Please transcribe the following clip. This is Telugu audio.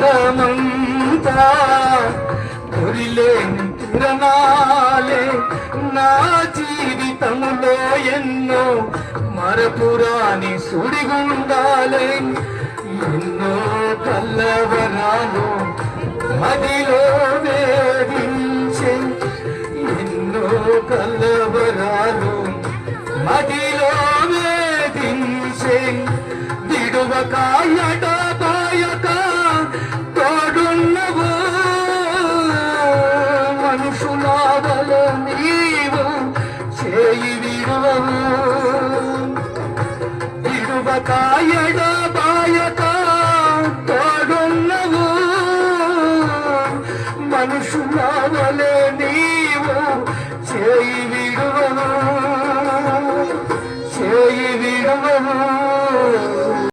నాగతమంతా గురిలేని కిరణాలే నా జీవితంలో ఎన్నో మరపురాని సుడిగుండాలే ఎన్నో కల్లవరాలు మదిలో వేధించే ఎన్నో కల్లవరాలు మదిలో వేధించే విడువకాయట